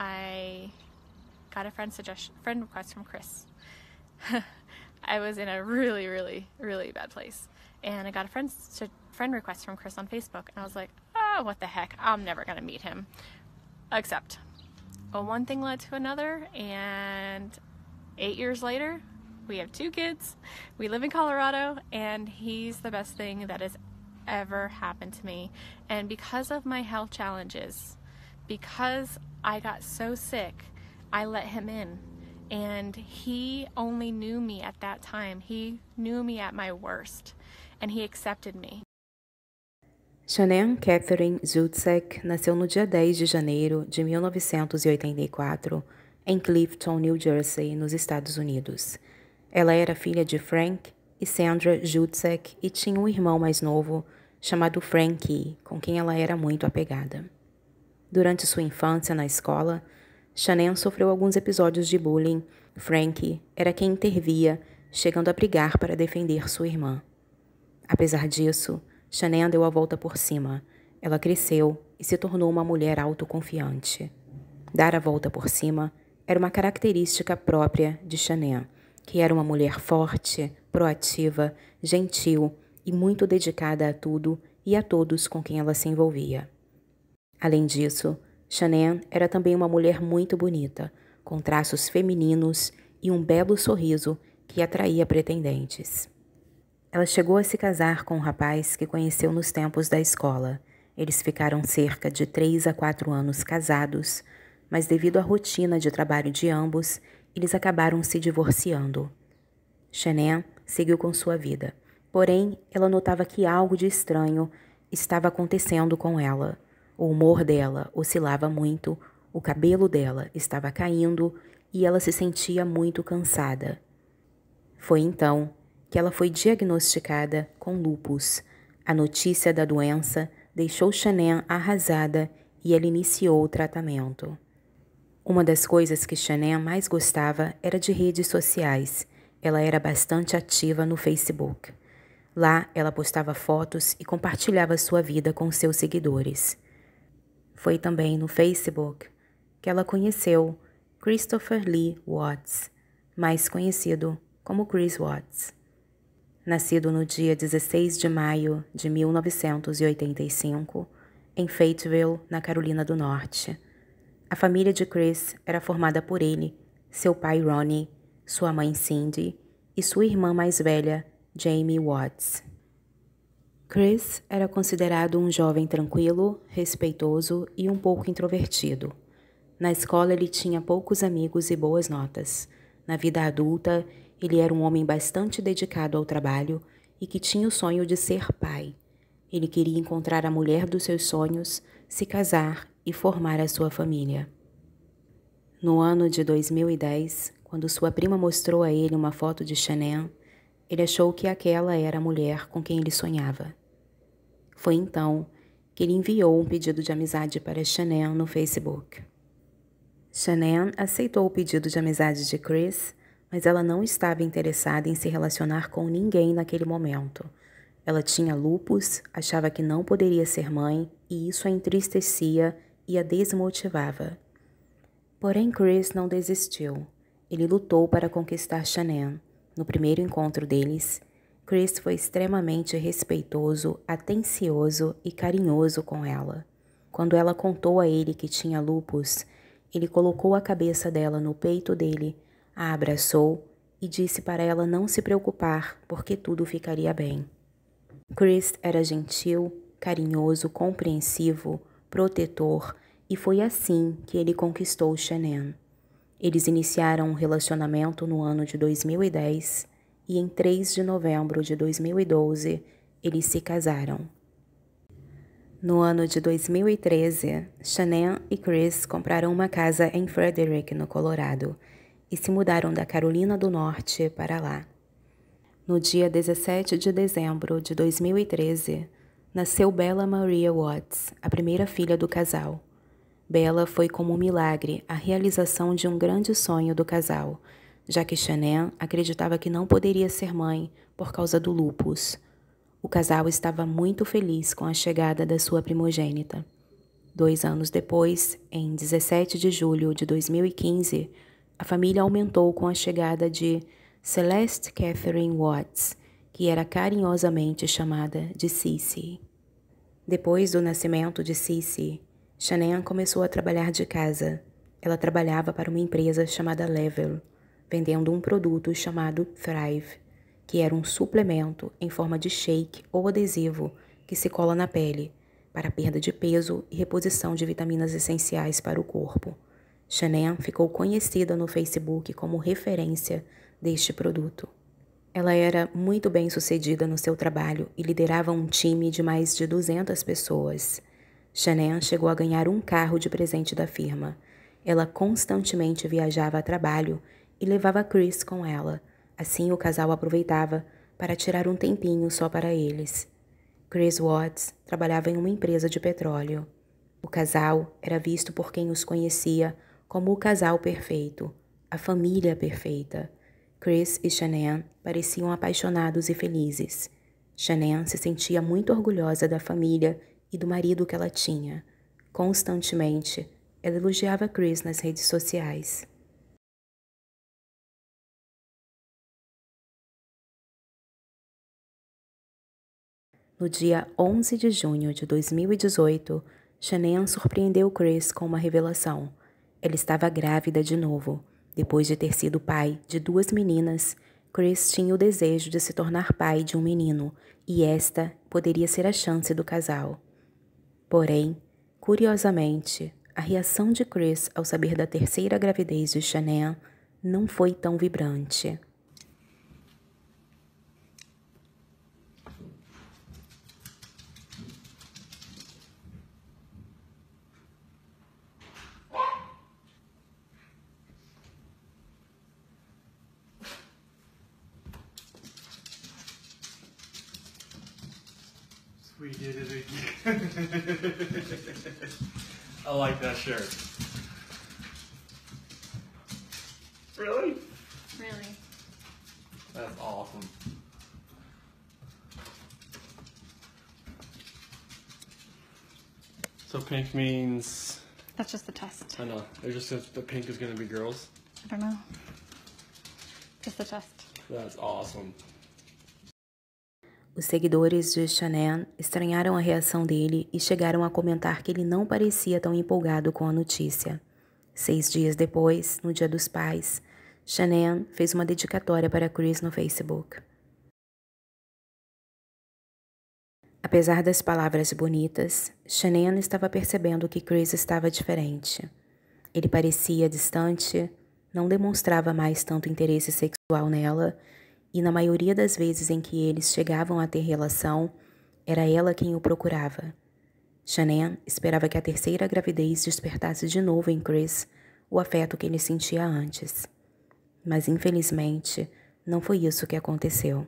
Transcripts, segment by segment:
I got a friend request from Chris. I was in a really, really, really bad place, and I got a friend request from Chris on Facebook, and I was like, oh, what the heck, I'm never gonna meet him. Except, one thing led to another, and 8 years later, we have 2 kids, we live in Colorado, and he's the best thing that has ever happened to me. And because of my health challenges, because I got so sick, I let him in. And he only knew me at that time. He knew me at my worst. And he accepted me. Shanann Catherine Zutzek nasceu no dia 10 de janeiro de 1984 em Clifton, New Jersey, nos Estados Unidos. Ela era filha de Frank e Sandra Zutzek e tinha um irmão mais novo chamado Frankie, com quem ela era muito apegada. Durante sua infância na escola, Shanann sofreu alguns episódios de bullying. Frankie era quem intervia, chegando a brigar para defender sua irmã. Apesar disso, Shanann deu a volta por cima. Ela cresceu e se tornou uma mulher autoconfiante. Dar a volta por cima era uma característica própria de Shanann, que era uma mulher forte, proativa, gentil e muito dedicada a tudo e a todos com quem ela se envolvia. Além disso, Shanann era também uma mulher muito bonita, com traços femininos e um belo sorriso que atraía pretendentes. Ela chegou a se casar com um rapaz que conheceu nos tempos da escola. Eles ficaram cerca de 3 a 4 anos casados, mas devido à rotina de trabalho de ambos, eles acabaram se divorciando. Shanann seguiu com sua vida, porém, ela notava que algo de estranho estava acontecendo com ela. O humor dela oscilava muito, o cabelo dela estava caindo e ela se sentia muito cansada. Foi então que ela foi diagnosticada com lúpus. A notícia da doença deixou Shanann arrasada e ela iniciou o tratamento. Uma das coisas que Shanann mais gostava era de redes sociais. Ela era bastante ativa no Facebook. Lá, ela postava fotos e compartilhava sua vida com seus seguidores. Foi também no Facebook que ela conheceu Christopher Lee Watts, mais conhecido como Chris Watts. Nascido no dia 16 de maio de 1985, em Fayetteville, na Carolina do Norte. A família de Chris era formada por ele, seu pai Ronnie, sua mãe Cindy e sua irmã mais velha, Jamie Watts. Chris era considerado um jovem tranquilo, respeitoso e um pouco introvertido. Na escola ele tinha poucos amigos e boas notas. Na vida adulta, ele era um homem bastante dedicado ao trabalho e que tinha o sonho de ser pai. Ele queria encontrar a mulher dos seus sonhos, se casar e formar a sua família. No ano de 2010, quando sua prima mostrou a ele uma foto de Shanann, ele achou que aquela era a mulher com quem ele sonhava. Foi então que ele enviou um pedido de amizade para Shanann no Facebook. Shanann aceitou o pedido de amizade de Chris, mas ela não estava interessada em se relacionar com ninguém naquele momento. Ela tinha lúpus, achava que não poderia ser mãe e isso a entristecia e a desmotivava. Porém, Chris não desistiu. Ele lutou para conquistar Shanann. No primeiro encontro deles, Chris foi extremamente respeitoso, atencioso e carinhoso com ela. Quando ela contou a ele que tinha lúpus, ele colocou a cabeça dela no peito dele, a abraçou e disse para ela não se preocupar, porque tudo ficaria bem. Chris era gentil, carinhoso, compreensivo, protetor e foi assim que ele conquistou Shanann. Eles iniciaram um relacionamento no ano de 2010 e em 3 de novembro de 2012 eles se casaram. No ano de 2013, Shanann e Chris compraram uma casa em Frederick, no Colorado, e se mudaram da Carolina do Norte para lá. No dia 17 de dezembro de 2013, nasceu Bella Maria Watts, a primeira filha do casal. Bella foi como um milagre a realização de um grande sonho do casal, já que Shanann acreditava que não poderia ser mãe por causa do lúpus. O casal estava muito feliz com a chegada da sua primogênita. 2 anos depois, em 17 de julho de 2015, a família aumentou com a chegada de Celeste Catherine Watts, que era carinhosamente chamada de Cissy. Depois do nascimento de Cissy, Shanann começou a trabalhar de casa. Ela trabalhava para uma empresa chamada Level, vendendo um produto chamado Thrive, que era um suplemento em forma de shake ou adesivo que se cola na pele, para perda de peso e reposição de vitaminas essenciais para o corpo. Shanann ficou conhecida no Facebook como referência deste produto. Ela era muito bem-sucedida no seu trabalho e liderava um time de mais de 200 pessoas. Shanann chegou a ganhar um carro de presente da firma. Ela constantemente viajava a trabalho e levava Chris com ela. Assim, o casal aproveitava para tirar um tempinho só para eles. Chris Watts trabalhava em uma empresa de petróleo. O casal era visto por quem os conhecia como o casal perfeito, a família perfeita. Chris e Shanann pareciam apaixonados e felizes. Shanann se sentia muito orgulhosa da família e do marido que ela tinha. Constantemente, ela elogiava Chris nas redes sociais. No dia 11 de junho de 2018, Shanann surpreendeu Chris com uma revelação. Ela estava grávida de novo. Depois de ter sido pai de 2 meninas, Chris tinha o desejo de se tornar pai de um menino, e esta poderia ser a chance do casal. Porém, curiosamente, a reação de Chris ao saber da terceira gravidez de Shanann não foi tão vibrante. We did it again. I like that shirt. Really? Really? That's awesome. So pink means... That's just the test. I know. It just says the pink is going to be girls. I don't know. Just the test. That's awesome. Os seguidores de Shanann estranharam a reação dele e chegaram a comentar que ele não parecia tão empolgado com a notícia. 6 dias depois, no Dia dos Pais, Shanann fez uma dedicatória para Chris no Facebook. Apesar das palavras bonitas, Shanann estava percebendo que Chris estava diferente. Ele parecia distante, não demonstrava mais tanto interesse sexual nela, e na maioria das vezes em que eles chegavam a ter relação, era ela quem o procurava. Shanann esperava que a terceira gravidez despertasse de novo em Chris o afeto que ele sentia antes. Mas, infelizmente, não foi isso que aconteceu.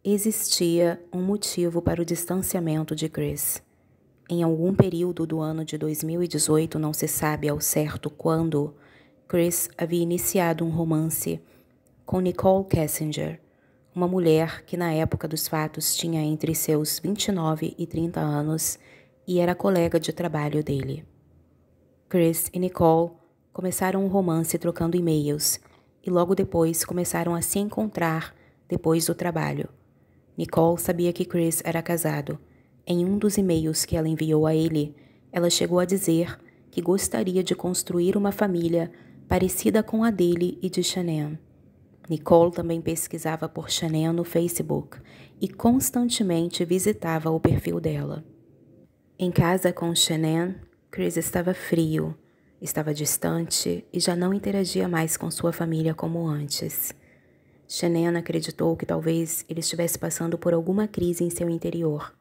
Existia um motivo para o distanciamento de Chris. Em algum período do ano de 2018, não se sabe ao certo quando, Chris havia iniciado um romance com Nicole Kessinger, uma mulher que na época dos fatos tinha entre seus 29 e 30 anos e era colega de trabalho dele. Chris e Nicole começaram um romance trocando e-mails e logo depois começaram a se encontrar depois do trabalho. Nicole sabia que Chris era casado. Em um dos e-mails que ela enviou a ele, ela chegou a dizer que gostaria de construir uma família parecida com a dele e de Shanann. Nicole também pesquisava por Shanann no Facebook e constantemente visitava o perfil dela. Em casa com Shanann, Chris estava frio, estava distante e já não interagia mais com sua família como antes. Shanann acreditou que talvez ele estivesse passando por alguma crise em seu interior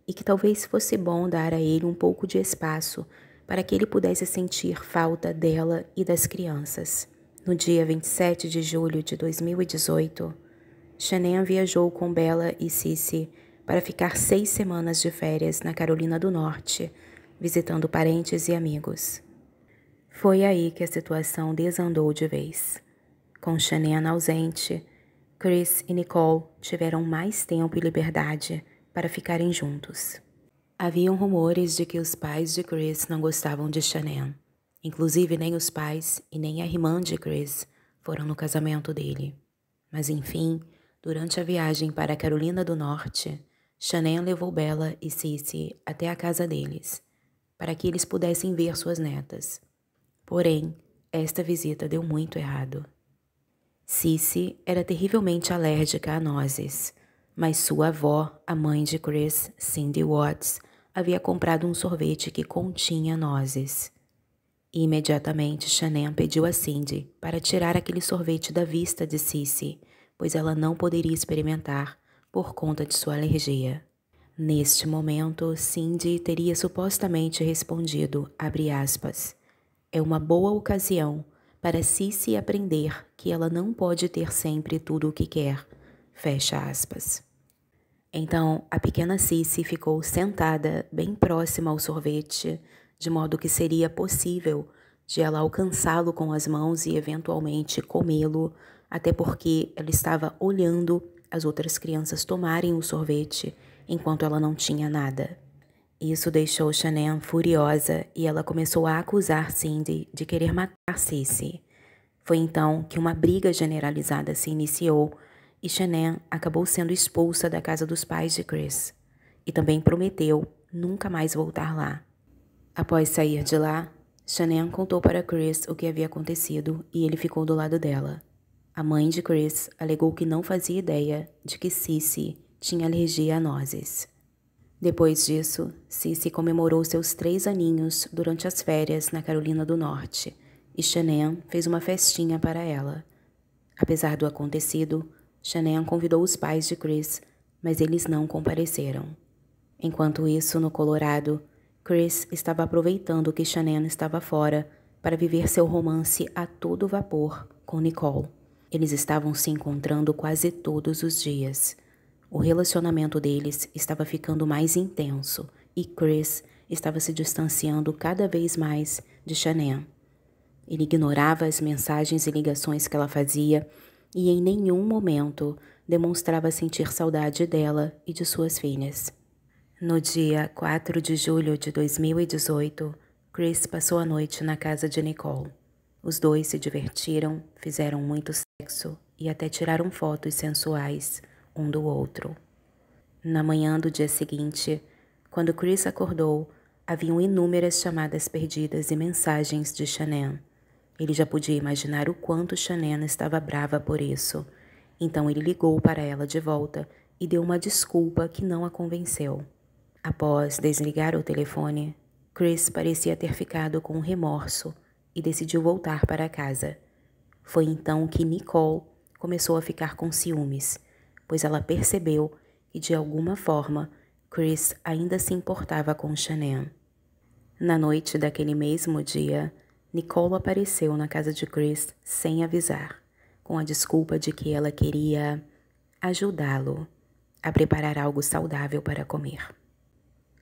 e que talvez fosse bom dar a ele um pouco de espaço para que ele pudesse sentir falta dela e das crianças. No dia 27 de julho de 2018, Shanann viajou com Bella e Cissy para ficar 6 semanas de férias na Carolina do Norte, visitando parentes e amigos. Foi aí que a situação desandou de vez. Com Shanann ausente, Chris e Nicole tiveram mais tempo e liberdade para ficarem juntos. Haviam rumores de que os pais de Chris não gostavam de Shanann. Inclusive, nem os pais e nem a irmã de Chris foram no casamento dele. Mas, enfim, durante a viagem para a Carolina do Norte, Shanann levou Bella e Cissy até a casa deles, para que eles pudessem ver suas netas. Porém, esta visita deu muito errado. Cissy era terrivelmente alérgica a nozes, mas sua avó, a mãe de Chris, Cindy Watts, havia comprado um sorvete que continha nozes. E imediatamente Shanann pediu a Cindy para tirar aquele sorvete da vista de Cissy, pois ela não poderia experimentar por conta de sua alergia. Neste momento, Cindy teria supostamente respondido, abre aspas, é uma boa ocasião para Cissy aprender que ela não pode ter sempre tudo o que quer, fecha aspas. Então, a pequena Cissy ficou sentada bem próxima ao sorvete, de modo que seria possível de ela alcançá-lo com as mãos e eventualmente comê-lo, até porque ela estava olhando as outras crianças tomarem o sorvete enquanto ela não tinha nada. Isso deixou Shanann furiosa e ela começou a acusar Cindy de querer matar Cissy. Foi então que uma briga generalizada se iniciou e Shanann acabou sendo expulsa da casa dos pais de Chris e também prometeu nunca mais voltar lá. Após sair de lá, Shanann contou para Chris o que havia acontecido e ele ficou do lado dela. A mãe de Chris alegou que não fazia ideia de que Cissy tinha alergia a nozes. Depois disso, Cissy comemorou seus 3 aninhos durante as férias na Carolina do Norte e Shanann fez uma festinha para ela. Apesar do acontecido, Shanann convidou os pais de Chris, mas eles não compareceram. Enquanto isso, no Colorado, Chris estava aproveitando que Shanann estava fora para viver seu romance a todo vapor com Nicole. Eles estavam se encontrando quase todos os dias. O relacionamento deles estava ficando mais intenso e Chris estava se distanciando cada vez mais de Shanann. Ele ignorava as mensagens e ligações que ela fazia e em nenhum momento demonstrava sentir saudade dela e de suas filhas. No dia 4 de julho de 2018, Chris passou a noite na casa de Nicole. Os dois se divertiram, fizeram muito sexo e até tiraram fotos sensuais um do outro. Na manhã do dia seguinte, quando Chris acordou, haviam inúmeras chamadas perdidas e mensagens de Shanann. Ele já podia imaginar o quanto Shanann estava brava por isso. Então ele ligou para ela de volta e deu uma desculpa que não a convenceu. Após desligar o telefone, Chris parecia ter ficado com remorso e decidiu voltar para casa. Foi então que Nicole começou a ficar com ciúmes, pois ela percebeu que, de alguma forma, Chris ainda se importava com Shanann. Na noite daquele mesmo dia, Nicole apareceu na casa de Chris sem avisar, com a desculpa de que ela queria ajudá-lo a preparar algo saudável para comer.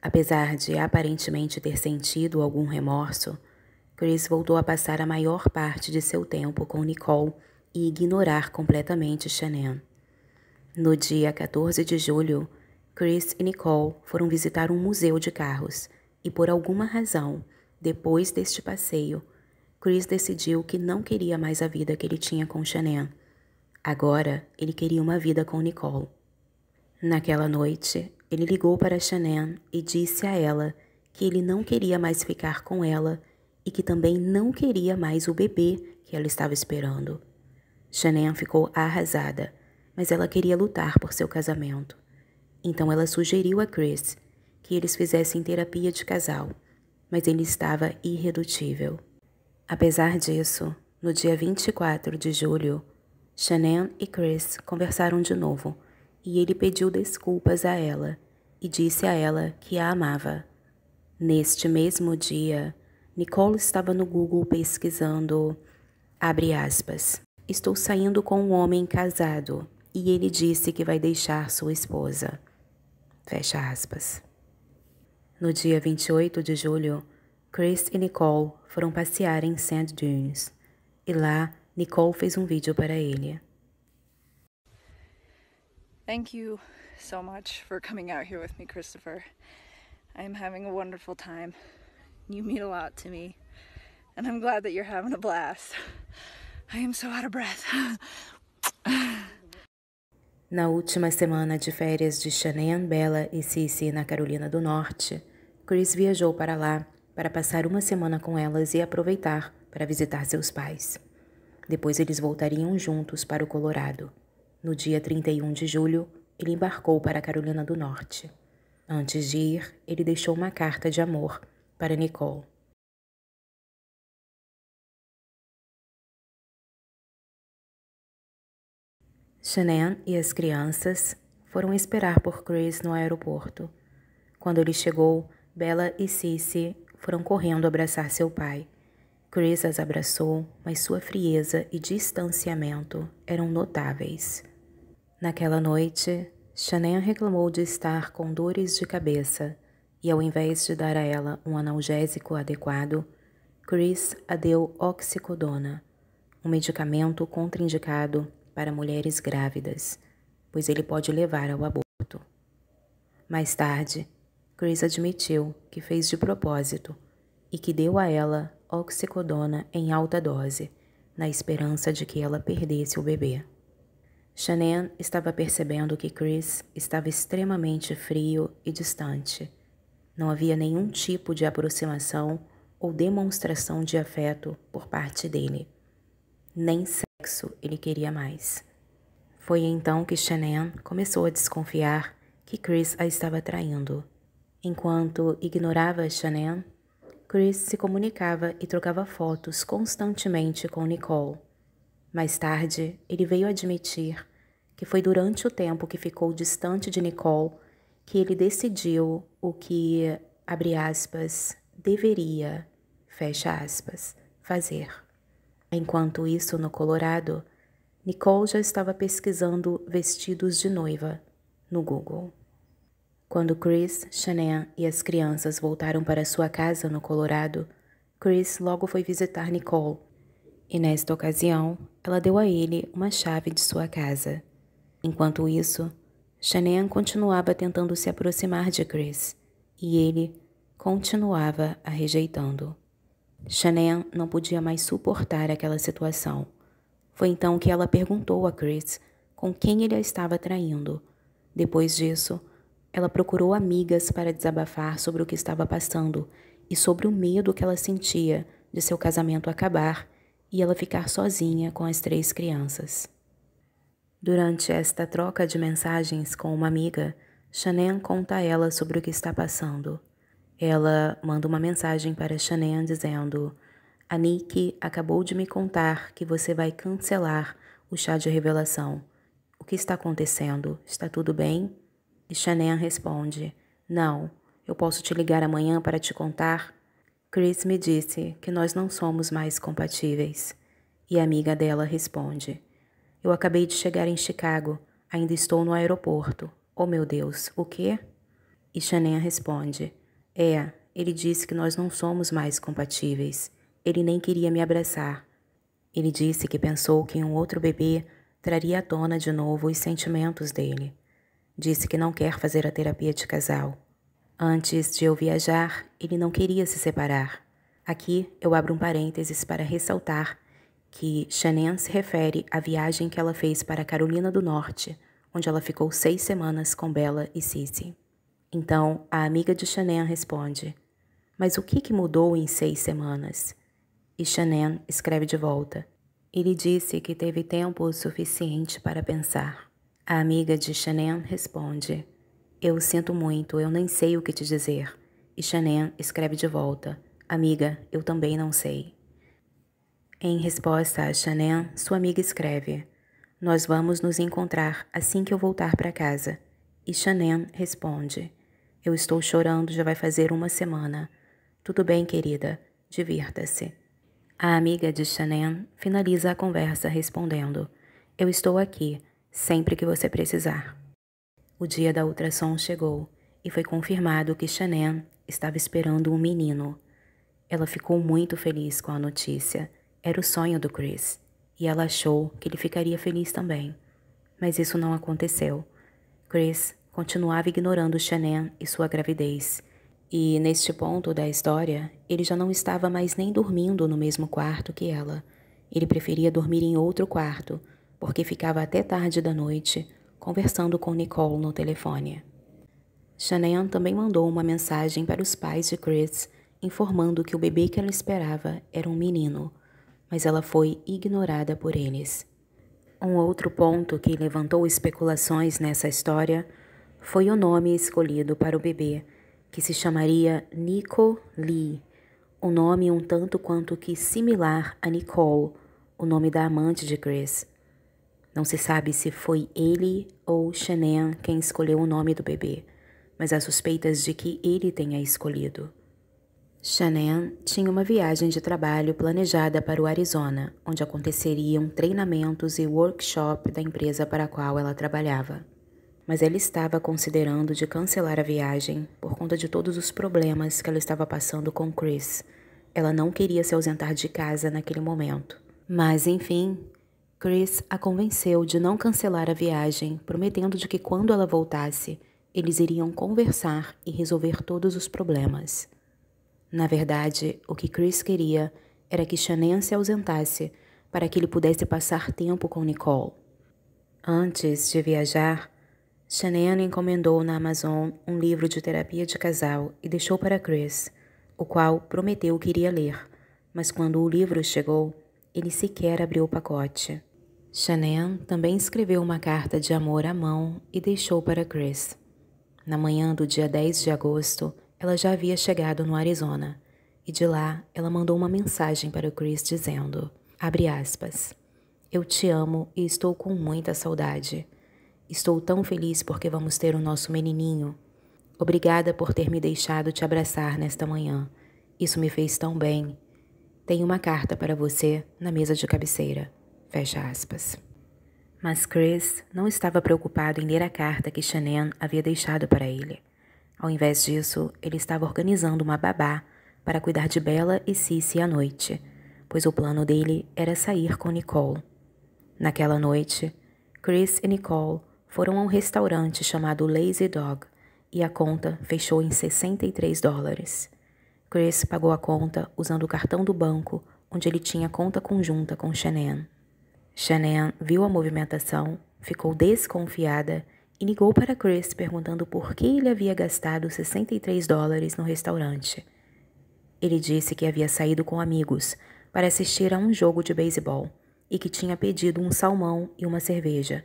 Apesar de aparentemente ter sentido algum remorso, Chris voltou a passar a maior parte de seu tempo com Nicole e ignorar completamente Shanann. No dia 14 de julho, Chris e Nicole foram visitar um museu de carros e, por alguma razão, depois deste passeio, Chris decidiu que não queria mais a vida que ele tinha com Shanann. Agora, ele queria uma vida com Nicole. Naquela noite, ele ligou para Shanann e disse a ela que ele não queria mais ficar com ela e que também não queria mais o bebê que ela estava esperando. Shanann ficou arrasada, mas ela queria lutar por seu casamento. Então ela sugeriu a Chris que eles fizessem terapia de casal, mas ele estava irredutível. Apesar disso, no dia 24 de julho, Shanann e Chris conversaram de novo e ele pediu desculpas a ela e disse a ela que a amava. Neste mesmo dia, Nicole estava no Google pesquisando, abre aspas, estou saindo com um homem casado e ele disse que vai deixar sua esposa. Fecha aspas. No dia 28 de julho, Chris e Nicole foram passear em Sand Dunes e lá Nicole fez um vídeo para ele. Thank you so much for coming out here with me, Christopher. I am having a wonderful time. You mean a lot to me, and I'm glad that you're having a blast. I am so out of breath. Na última semana de férias de Shanann, Bella e Cissy na Carolina do Norte, Chris viajou para lá para passar uma semana com elas e aproveitar para visitar seus pais. Depois eles voltariam juntos para o Colorado. No dia 31 de julho, ele embarcou para a Carolina do Norte. Antes de ir, ele deixou uma carta de amor para Nicole. Shanann e as crianças foram esperar por Chris no aeroporto. Quando ele chegou, Bella e Cissy foram correndo abraçar seu pai. Chris as abraçou, mas sua frieza e distanciamento eram notáveis. Naquela noite, Shanann reclamou de estar com dores de cabeça e, ao invés de dar a ela um analgésico adequado, Chris a deu oxicodona, um medicamento contraindicado para mulheres grávidas, pois ele pode levar ao aborto. Mais tarde, Chris admitiu que fez de propósito e que deu a ela oxicodona em alta dose, na esperança de que ela perdesse o bebê. Shanann estava percebendo que Chris estava extremamente frio e distante. Não havia nenhum tipo de aproximação ou demonstração de afeto por parte dele. Nem sexo ele queria mais. Foi então que Shanann começou a desconfiar que Chris a estava traindo. Enquanto ignorava Shanann, Chris se comunicava e trocava fotos constantemente com Nicole. Mais tarde, ele veio admitir que foi durante o tempo que ficou distante de Nicole que ele decidiu o que, abre aspas, deveria, fecha aspas, fazer. Enquanto isso, no Colorado, Nicole já estava pesquisando vestidos de noiva no Google. Quando Chris, Shanann e as crianças voltaram para sua casa no Colorado, Chris logo foi visitar Nicole e, nesta ocasião, ela deu a ele uma chave de sua casa. Enquanto isso, Shanann continuava tentando se aproximar de Chris e ele continuava a rejeitando. Shanann não podia mais suportar aquela situação. Foi então que ela perguntou a Chris com quem ele a estava traindo. Depois disso, ela procurou amigas para desabafar sobre o que estava passando e sobre o medo que ela sentia de seu casamento acabar e ela ficar sozinha com as 3 crianças. Durante esta troca de mensagens com uma amiga, Shanann conta a ela sobre o que está passando. Ela manda uma mensagem para Shanann dizendo: "A Nick acabou de me contar que você vai cancelar o chá de revelação. O que está acontecendo? Está tudo bem?" E Shanann responde: "Não, eu posso te ligar amanhã para te contar." Chris me disse que nós não somos mais compatíveis. E a amiga dela responde: "Eu acabei de chegar em Chicago, ainda estou no aeroporto. Oh meu Deus, o quê?" E Shanann responde: Ele disse que nós não somos mais compatíveis. Ele nem queria me abraçar. Ele disse que pensou que um outro bebê traria à tona de novo os sentimentos dele. Disse que não quer fazer a terapia de casal. Antes de eu viajar, ele não queria se separar. Aqui eu abro um parênteses para ressaltar que Shanann se refere à viagem que ela fez para a Carolina do Norte, onde ela ficou 6 semanas com Bella e Cissy. Então, a amiga de Shanann responde: "Mas o que mudou em 6 semanas?" E Shanann escreve de volta: "Ele disse que teve tempo suficiente para pensar." A amiga de Shanann responde: "Eu sinto muito, eu nem sei o que te dizer." E Shanann escreve de volta: "Amiga, eu também não sei." Em resposta a Shanann, sua amiga escreve: "Nós vamos nos encontrar assim que eu voltar para casa." E Shanann responde: "Eu estou chorando, já vai fazer 1 semana. Tudo bem, querida, divirta-se." A amiga de Shanann finaliza a conversa respondendo: "Eu estou aqui, sempre que você precisar." O dia da ultrassom chegou e foi confirmado que Shanann estava esperando um menino. Ela ficou muito feliz com a notícia. Era o sonho do Chris e ela achou que ele ficaria feliz também. Mas isso não aconteceu. Chris continuava ignorando Shanann e sua gravidez E neste ponto da história, ele já não estava mais nem dormindo no mesmo quarto que ela. Ele preferia dormir em outro quarto, porque ficava até tarde da noite conversando com Nicole no telefone. Shanann também mandou uma mensagem para os pais de Chris, informando que o bebê que ela esperava era um menino, mas ela foi ignorada por eles. Um outro ponto que levantou especulações nessa história foi o nome escolhido para o bebê, que se chamaria Nico Lee, um nome um tanto quanto que similar a Nicole, o nome da amante de Chris. Não se sabe se foi ele ou Shanann quem escolheu o nome do bebê, mas há suspeitas de que ele tenha escolhido. Shanann tinha uma viagem de trabalho planejada para o Arizona, onde aconteceriam treinamentos e workshop da empresa para a qual ela trabalhava. Mas ela estava considerando de cancelar a viagem por conta de todos os problemas que ela estava passando com Chris. Ela não queria se ausentar de casa naquele momento. Mas, enfim, Chris a convenceu de não cancelar a viagem, prometendo de que quando ela voltasse, eles iriam conversar e resolver todos os problemas. Na verdade, o que Chris queria era que Shanann se ausentasse para que ele pudesse passar tempo com Nicole. Antes de viajar, Shanann encomendou na Amazon um livro de terapia de casal e deixou para Chris, o qual prometeu que iria ler, mas quando o livro chegou, ele sequer abriu o pacote. Shanann também escreveu uma carta de amor à mão e deixou para Chris. Na manhã do dia 10 de agosto, ela já havia chegado no Arizona, e de lá ela mandou uma mensagem para o Chris dizendo, abre aspas, eu te amo e estou com muita saudade. Estou tão feliz porque vamos ter o nosso menininho. Obrigada por ter me deixado te abraçar nesta manhã. Isso me fez tão bem. Tenho uma carta para você na mesa de cabeceira. Fecha aspas. Mas Chris não estava preocupado em ler a carta que Shanann havia deixado para ele. Ao invés disso, ele estava organizando uma babá para cuidar de Bella e Cici à noite, pois o plano dele era sair com Nicole. Naquela noite, Chris e Nicole foram a um restaurante chamado Lazy Dog e a conta fechou em $63. Chris pagou a conta usando o cartão do banco, onde ele tinha conta conjunta com Shanann. Shanann viu a movimentação, ficou desconfiada e ligou para Chris perguntando por que ele havia gastado $63 no restaurante. Ele disse que havia saído com amigos para assistir a um jogo de beisebol e que tinha pedido um salmão e uma cerveja.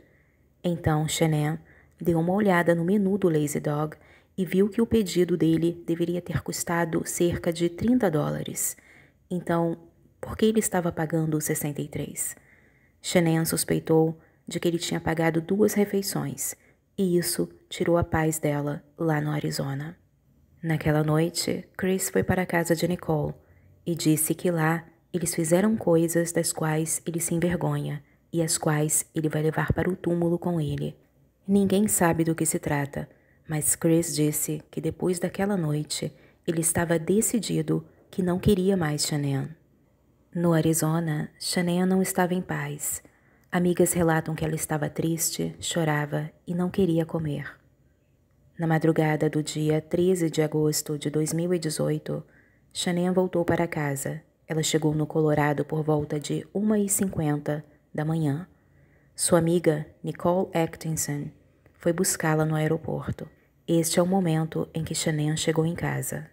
Então Shanann deu uma olhada no menu do Lazy Dog e viu que o pedido dele deveria ter custado cerca de $30. Então, por que ele estava pagando 63? Shanann suspeitou de que ele tinha pagado 2 refeições, e isso tirou a paz dela lá no Arizona. Naquela noite, Chris foi para a casa de Nicole e disse que lá eles fizeram coisas das quais ele se envergonha e as quais ele vai levar para o túmulo com ele. Ninguém sabe do que se trata, mas Chris disse que depois daquela noite ele estava decidido que não queria mais Shanann. No Arizona, Shanann não estava em paz. Amigas relatam que ela estava triste, chorava e não queria comer. Na madrugada do dia 13 de agosto de 2018, Shanann voltou para casa. Ela chegou no Colorado por volta de 1h50 da manhã. Sua amiga, Nicole Atkinson, foi buscá-la no aeroporto. Este é o momento em que Shanann chegou em casa.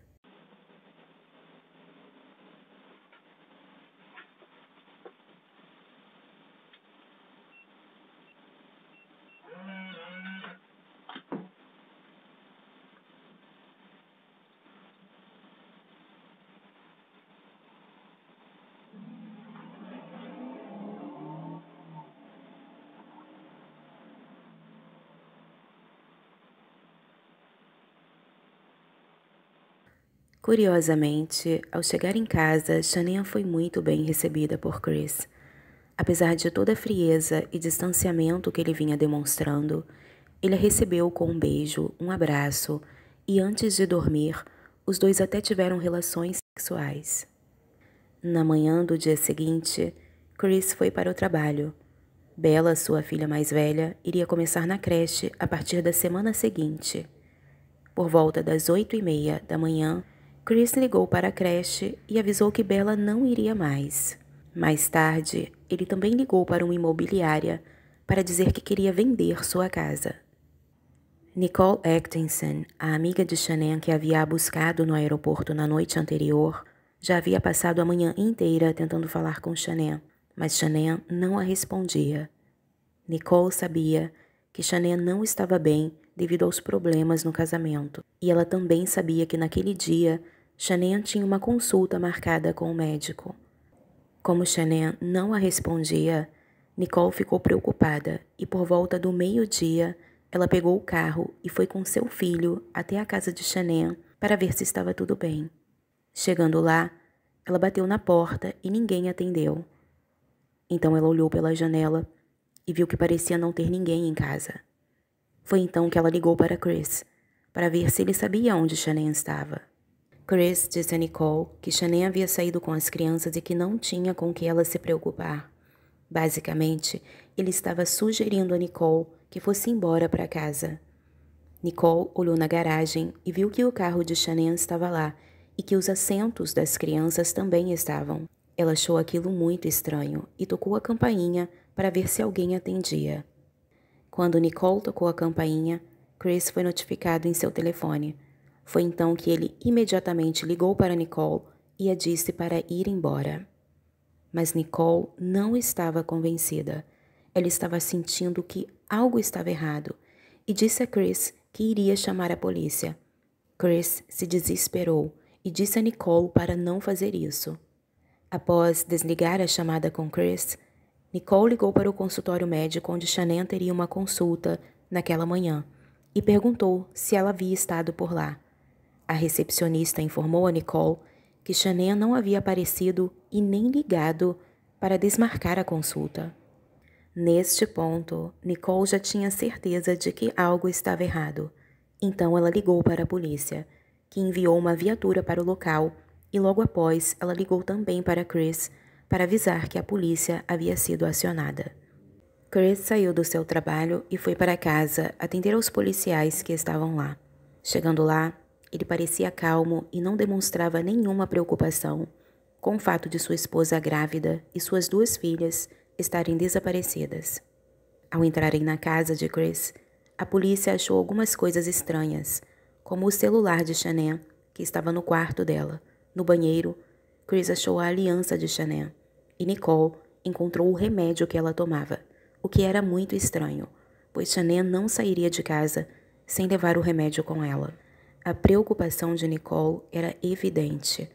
Curiosamente, ao chegar em casa, Shanann foi muito bem recebida por Chris. Apesar de toda a frieza e distanciamento que ele vinha demonstrando, ele a recebeu com um beijo, um abraço e antes de dormir, os dois até tiveram relações sexuais. Na manhã do dia seguinte, Chris foi para o trabalho. Bella, sua filha mais velha, iria começar na creche a partir da semana seguinte. Por volta das 8h30 da manhã, Chris ligou para a creche e avisou que Bella não iria mais. Mais tarde, ele também ligou para uma imobiliária para dizer que queria vender sua casa. Nicole Atkinson, a amiga de Shanann que havia buscado no aeroporto na noite anterior, já havia passado a manhã inteira tentando falar com Shanann, mas Shanann não a respondia. Nicole sabia que Shanann não estava bem devido aos problemas no casamento, e ela também sabia que naquele dia Shanann tinha uma consulta marcada com o médico. Como Shanann não a respondia, Nicole ficou preocupada e por volta do meio-dia ela pegou o carro e foi com seu filho até a casa de Shanann para ver se estava tudo bem. Chegando lá, ela bateu na porta e ninguém atendeu. Então ela olhou pela janela e viu que parecia não ter ninguém em casa. Foi então que ela ligou para Chris, para ver se ele sabia onde Shanann estava. Chris disse a Nicole que Shanann havia saído com as crianças e que não tinha com que ela se preocupar. Basicamente, ele estava sugerindo a Nicole que fosse embora para casa. Nicole olhou na garagem e viu que o carro de Shanann estava lá e que os assentos das crianças também estavam. Ela achou aquilo muito estranho e tocou a campainha para ver se alguém atendia. Quando Nicole tocou a campainha, Chris foi notificado em seu telefone. Foi então que ele imediatamente ligou para Nicole e a disse para ir embora. Mas Nicole não estava convencida. Ela estava sentindo que algo estava errado e disse a Chris que iria chamar a polícia. Chris se desesperou e disse a Nicole para não fazer isso. Após desligar a chamada com Chris, Nicole ligou para o consultório médico onde Shanann teria uma consulta naquela manhã e perguntou se ela havia estado por lá. A recepcionista informou a Nicole que Shanann não havia aparecido e nem ligado para desmarcar a consulta. Neste ponto, Nicole já tinha certeza de que algo estava errado. Então ela ligou para a polícia, que enviou uma viatura para o local e logo após ela ligou também para Chris para avisar que a polícia havia sido acionada. Chris saiu do seu trabalho e foi para casa atender aos policiais que estavam lá. Chegando lá, ele parecia calmo e não demonstrava nenhuma preocupação com o fato de sua esposa grávida e suas 2 filhas estarem desaparecidas. Ao entrarem na casa de Chris, a polícia achou algumas coisas estranhas, como o celular de Shanann, que estava no quarto dela. No banheiro, Chris achou a aliança de Shanann e Nicole encontrou o remédio que ela tomava, o que era muito estranho, pois Shanann não sairia de casa sem levar o remédio com ela. A preocupação de Nicole era evidente,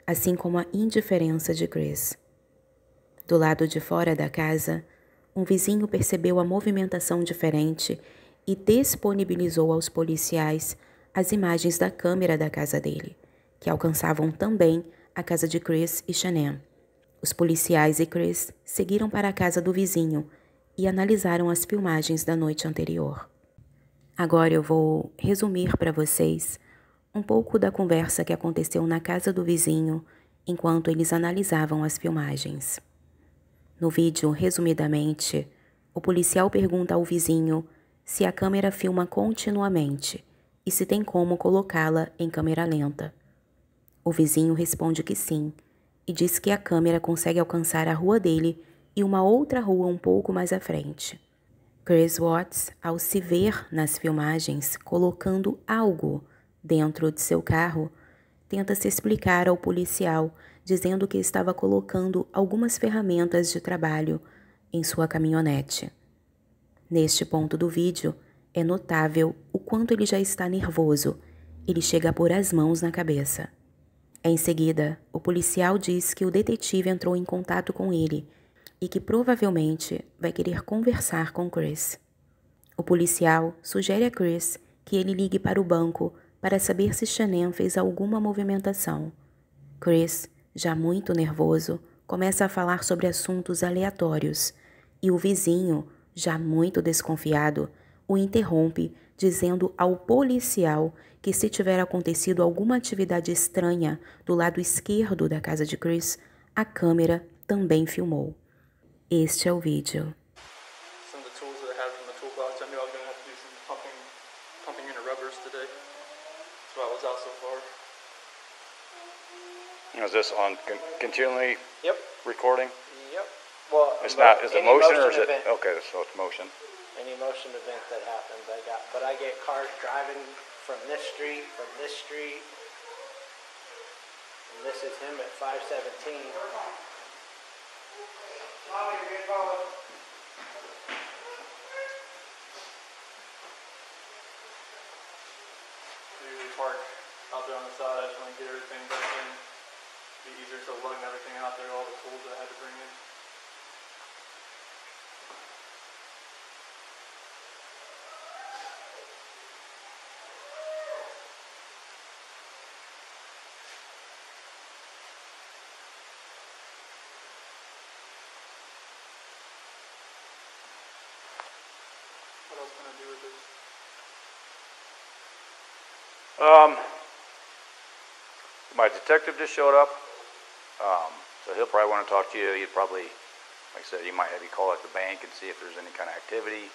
assim como a indiferença de Chris. Do lado de fora da casa, um vizinho percebeu a movimentação diferente e disponibilizou aos policiais as imagens da câmera da casa dele, que alcançavam também a casa de Chris e Shanann. Os policiais e Chris seguiram para a casa do vizinho e analisaram as filmagens da noite anterior. Agora eu vou resumir para vocês um pouco da conversa que aconteceu na casa do vizinho enquanto eles analisavam as filmagens. No vídeo, resumidamente, o policial pergunta ao vizinho se a câmera filma continuamente e se tem como colocá-la em câmera lenta. O vizinho responde que sim e diz que a câmera consegue alcançar a rua dele e uma outra rua um pouco mais à frente. Chris Watts, ao se ver nas filmagens colocando algo dentro de seu carro, tenta se explicar ao policial, dizendo que estava colocando algumas ferramentas de trabalho em sua caminhonete. Neste ponto do vídeo, é notável o quanto ele já está nervoso. Ele chega a pôr as mãos na cabeça. Em seguida, o policial diz que o detetive entrou em contato com ele e que provavelmente vai querer conversar com Chris. O policial sugere a Chris que ele ligue para o banco para saber se Shanann fez alguma movimentação. Chris, já muito nervoso, começa a falar sobre assuntos aleatórios e o vizinho, já muito desconfiado, o interrompe dizendo ao policial que se tiver acontecido alguma atividade estranha do lado esquerdo da casa de Chris, a câmera também filmou. Este é o vídeo. Some of the tools that I have in the toolbox. I knew I was going to have to do some pumping in the rubbers today. car. Is this on continually Yep. recording? Yep. Well, It's not. Is it any motion or is it? event, Okay, so it's motion. Any motion event that happens, I get cars driving from this street, and this is him at 517. Usually park out there on the side. I just want to get everything back in. Be easier to lug everything out there, all the tools that I had to bring in. What else can I do with this? My detective just showed up, so he'll probably want to talk to you. He'd probably, like I said, he might have you call at the bank and see if there's any kind of activity.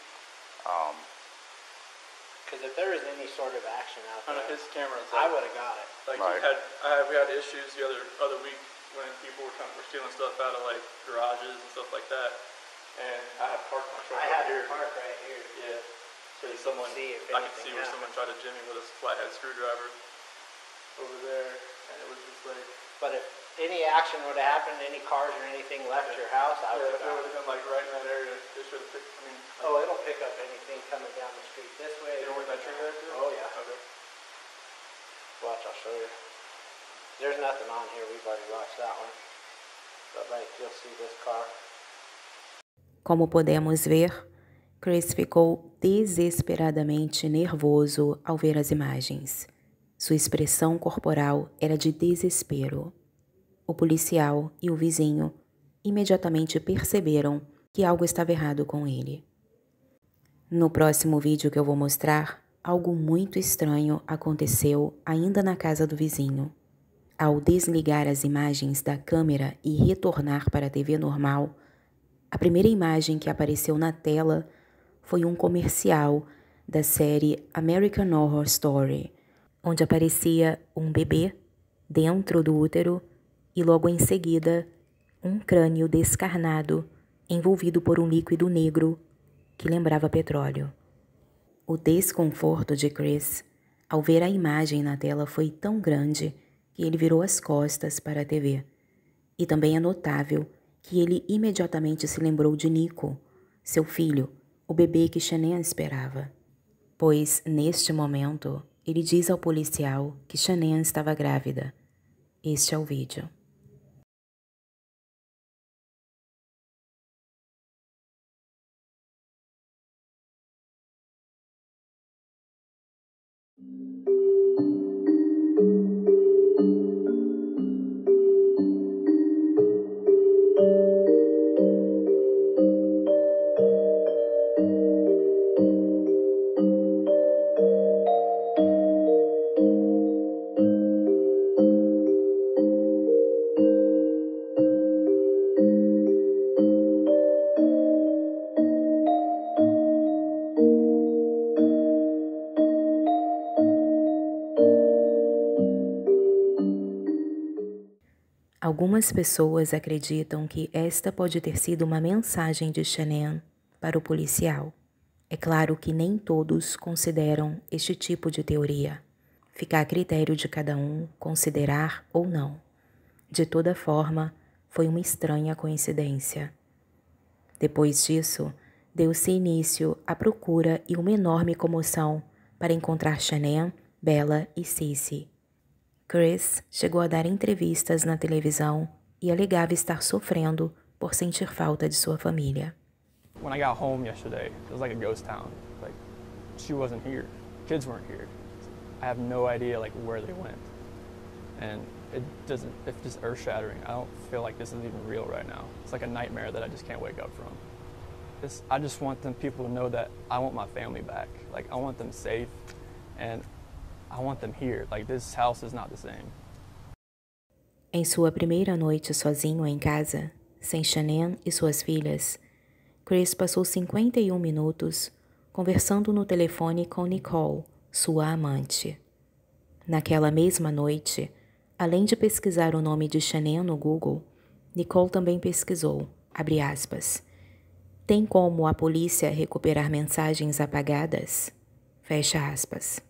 Because if there is any sort of action out I there, know his camera's I would have got it. like Right. we had issues the other week when people were stealing stuff out of like garages and stuff like that, and I had parked my truck I up had here. to park right here. Yeah. So you someone, see if I could anything see where happened. someone tried to jimmy with a flathead screwdriver over there, and it was just like, But if any action would have happened, any cars or anything left your house, I would yeah, if have it got would it. have been like right in that area, they should have picked. I mean, Oh, it'll pick up anything coming down the street this way. you know where that tree there too? Oh, yeah. Okay. Watch, I'll show you. There's nothing on here. We've already watched that one. But like, you'll see this car. Como podemos ver, Chris ficou desesperadamente nervoso ao ver as imagens. Sua expressão corporal era de desespero. O policial e o vizinho imediatamente perceberam que algo estava errado com ele. No próximo vídeo que eu vou mostrar, algo muito estranho aconteceu ainda na casa do vizinho. Ao desligar as imagens da câmera e retornar para a TV normal, a primeira imagem que apareceu na tela foi um comercial da série American Horror Story, onde aparecia um bebê dentro do útero e logo em seguida um crânio descarnado envolvido por um líquido negro que lembrava petróleo. O desconforto de Chris ao ver a imagem na tela foi tão grande que ele virou as costas para a TV. E também é notável que ele imediatamente se lembrou de Nico, seu filho, o bebê que Shanann esperava. Pois, neste momento, ele diz ao policial que Shanann estava grávida. Este é o vídeo. Algumas pessoas acreditam que esta pode ter sido uma mensagem de Shanann para o policial. É claro que nem todos consideram este tipo de teoria. Fica a critério de cada um considerar ou não. De toda forma, foi uma estranha coincidência. Depois disso, deu-se início à procura e uma enorme comoção para encontrar Shanann, Bella e Cissy. Chris chegou a dar entrevistas na televisão e alegava estar sofrendo por sentir falta de sua família. When I got home yesterday, it was like a ghost town. Like, she wasn't here. Kids weren't here. I have no idea like where they went. And it's just earth-shattering. I don't feel like this is even real right now. It's like a nightmare that I just can't wake up from. I just want them people to know that I want my family back. Like, I want them safe, and I want them here. Like, this house is not the same. Em sua primeira noite sozinho em casa, sem Shanann e suas filhas, Chris passou 51 minutos conversando no telefone com Nicole, sua amante. Naquela mesma noite, além de pesquisar o nome de Shanann no Google, Nicole também pesquisou, abre aspas, tem como a polícia recuperar mensagens apagadas? Fecha aspas.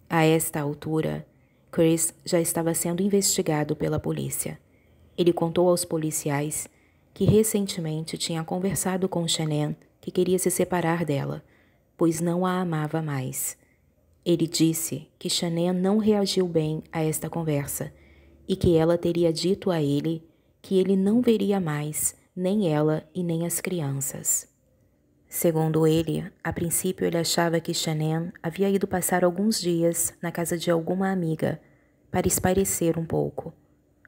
A esta altura, Chris já estava sendo investigado pela polícia. Ele contou aos policiais que recentemente tinha conversado com Shanann que queria se separar dela, pois não a amava mais. Ele disse que Shanann não reagiu bem a esta conversa e que ela teria dito a ele que ele não veria mais nem ela e nem as crianças. Segundo ele, a princípio ele achava que Shanann havia ido passar alguns dias na casa de alguma amiga para espairecer um pouco,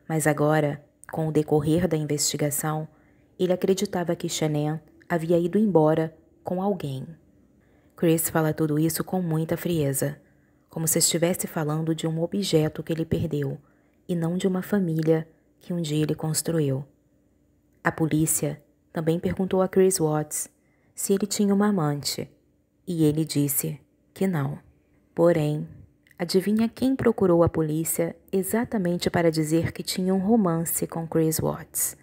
mas agora, com o decorrer da investigação, ele acreditava que Shanann havia ido embora com alguém. Chris fala tudo isso com muita frieza, como se estivesse falando de um objeto que ele perdeu e não de uma família que um dia ele construiu. A polícia também perguntou a Chris Watts se ele tinha uma amante, e ele disse que não. Porém, adivinha quem procurou a polícia exatamente para dizer que tinha um romance com Chris Watts?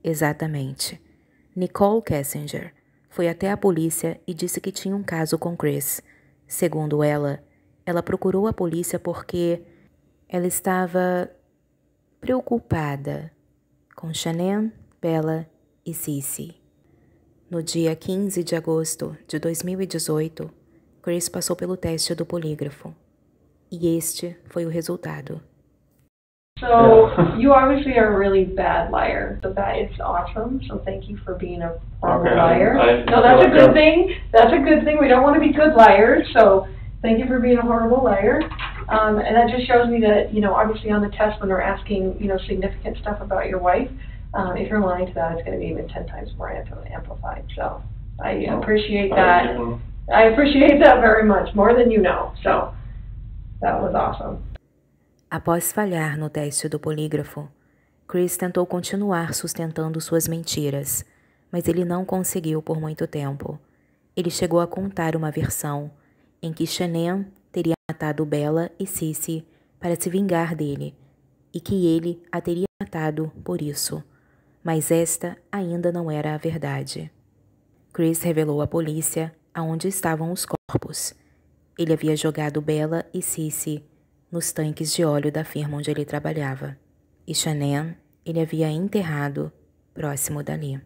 Exatamente. Nicole Kessinger foi até a polícia e disse que tinha um caso com Chris. Segundo ela procurou a polícia porque ela estava preocupada com Shanann, Bella e Cissy. No dia 15 de agosto de 2018, Chris passou pelo teste do polígrafo. E este foi o resultado. So, you obviously are a really bad liar. So that is awesome. So thank you for being a horrible liar. No, that's a good thing. That's a good thing. We don't want to be good liars. So thank you for being a horrible liar. And that just shows me that, obviously on the test when they're asking, significant stuff about your wife, if you're lying to that, it's going to be even 10 times more amplified. So I appreciate that. I appreciate that very much, more than you know. So that was awesome. Após falhar no teste do polígrafo, Chris tentou continuar sustentando suas mentiras, mas ele não conseguiu por muito tempo. Ele chegou a contar uma versão em que Shanann teria matado Bella e Cissy para se vingar dele, e que ele a teria matado por isso. Mas esta ainda não era a verdade. Chris revelou à polícia aonde estavam os corpos. Ele havia jogado Bella e Cissy nos tanques de óleo da firma onde ele trabalhava, e Shanann ele havia enterrado próximo dali.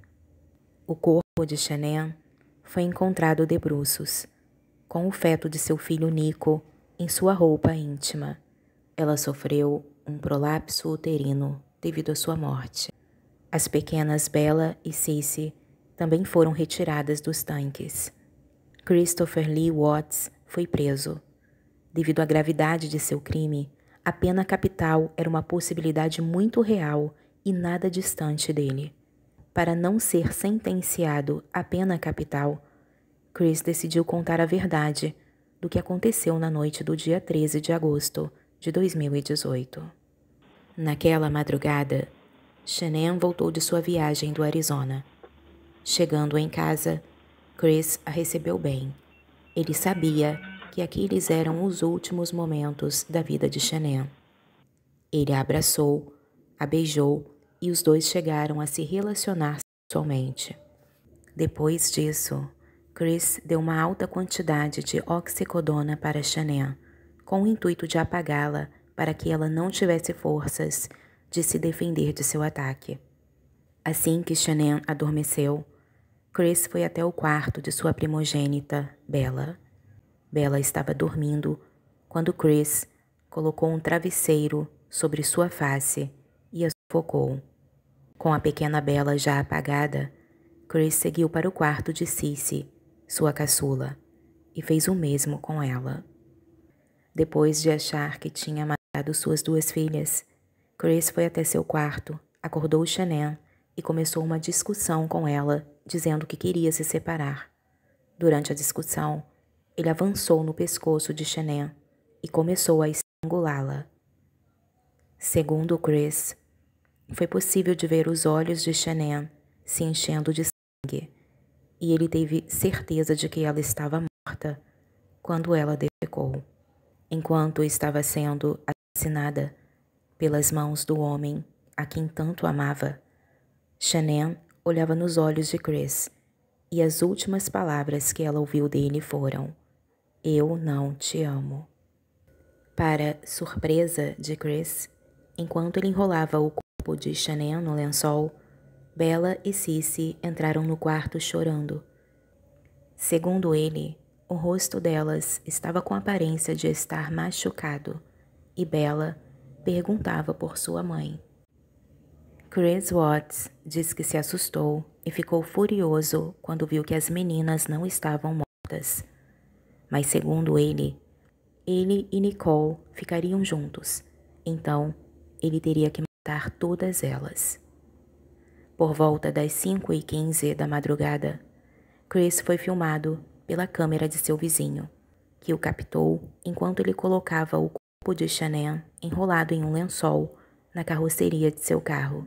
O corpo de Shanann foi encontrado de bruços, com o feto de seu filho Nico em sua roupa íntima. Ela sofreu um prolapso uterino devido à sua morte. As pequenas Bella e Cissy também foram retiradas dos tanques. Christopher Lee Watts foi preso. Devido à gravidade de seu crime, a pena capital era uma possibilidade muito real e nada distante dele. Para não ser sentenciado à pena capital, Chris decidiu contar a verdade do que aconteceu na noite do dia 13 de agosto de 2018. Naquela madrugada, Shanann voltou de sua viagem do Arizona. Chegando em casa, Chris a recebeu bem. Ele sabia que aqueles eram os últimos momentos da vida de Shanann. Ele a abraçou, a beijou e os dois chegaram a se relacionar sexualmente. Depois disso, Chris deu uma alta quantidade de oxicodona para Shanann, com o intuito de apagá-la para que ela não tivesse forças de se defender de seu ataque. Assim que Shanann adormeceu, Chris foi até o quarto de sua primogênita, Bella. Bella estava dormindo quando Chris colocou um travesseiro sobre sua face e a sufocou. Com a pequena Bella já apagada, Chris seguiu para o quarto de Cissy, sua caçula, e fez o mesmo com ela. Depois de achar que tinha matado suas duas filhas, Chris foi até seu quarto, acordou Shanann e começou uma discussão com ela, dizendo que queria se separar. Durante a discussão, ele avançou no pescoço de Shanann e começou a estrangulá-la. Segundo Chris, foi possível de ver os olhos de Shanann se enchendo de sangue, e ele teve certeza de que ela estava morta quando ela defecou. enquanto estava sendo assassinada pelas mãos do homem a quem tanto amava. Shanann olhava nos olhos de Chris e as últimas palavras que ela ouviu dele foram: "Eu não te amo." Para surpresa de Chris, enquanto ele enrolava o corpo de Shanann no lençol, Bella e Cissy entraram no quarto chorando. Segundo ele, o rosto delas estava com a aparência de estar machucado e Bella perguntava por sua mãe. Chris Watts diz que se assustou e ficou furioso quando viu que as meninas não estavam mortas. Mas segundo ele e Nicole ficariam juntos, então ele teria que matar todas elas. Por volta das 5h15 da madrugada, Chris foi filmado pela câmera de seu vizinho, que o captou enquanto ele colocava o corpo de Shanann enrolado em um lençol na carroceria de seu carro.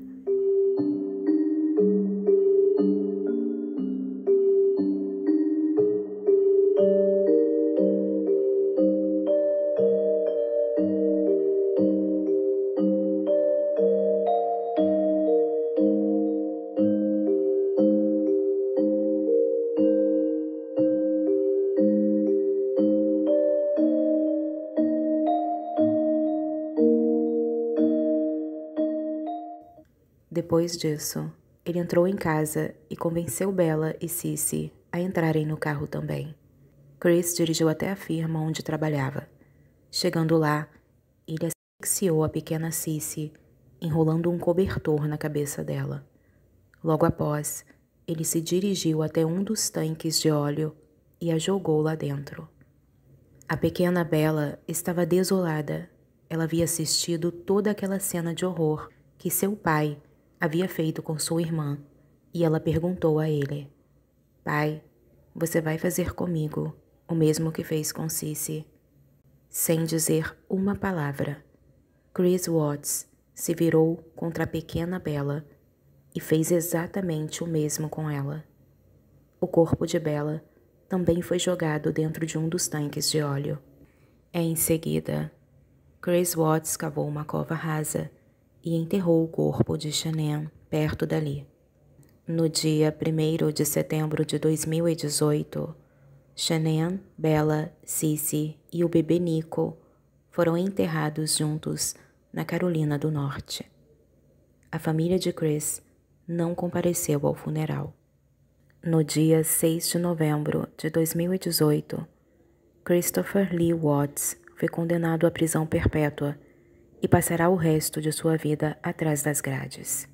Depois disso, ele entrou em casa e convenceu Bella e Cissy a entrarem no carro também. Chris dirigiu até a firma onde trabalhava. Chegando lá, ele asfixiou a pequena Cissy, enrolando um cobertor na cabeça dela. Logo após, ele se dirigiu até um dos tanques de óleo e a jogou lá dentro. A pequena Bella estava desolada. Ela havia assistido toda aquela cena de horror que seu pai havia feito com sua irmã, e ela perguntou a ele: "Pai, você vai fazer comigo o mesmo que fez com Cissy?" Sem dizer uma palavra, Chris Watts se virou contra a pequena Bella e fez exatamente o mesmo com ela. O corpo de Bella também foi jogado dentro de um dos tanques de óleo. Em seguida, Chris Watts cavou uma cova rasa e enterrou o corpo de Shanann perto dali. No dia 1º de setembro de 2018, Shanann, Bella, Cissy e o bebê Nico foram enterrados juntos na Carolina do Norte. A família de Chris não compareceu ao funeral. No dia 6 de novembro de 2018, Christopher Lee Watts foi condenado à prisão perpétua e passará o resto de sua vida atrás das grades.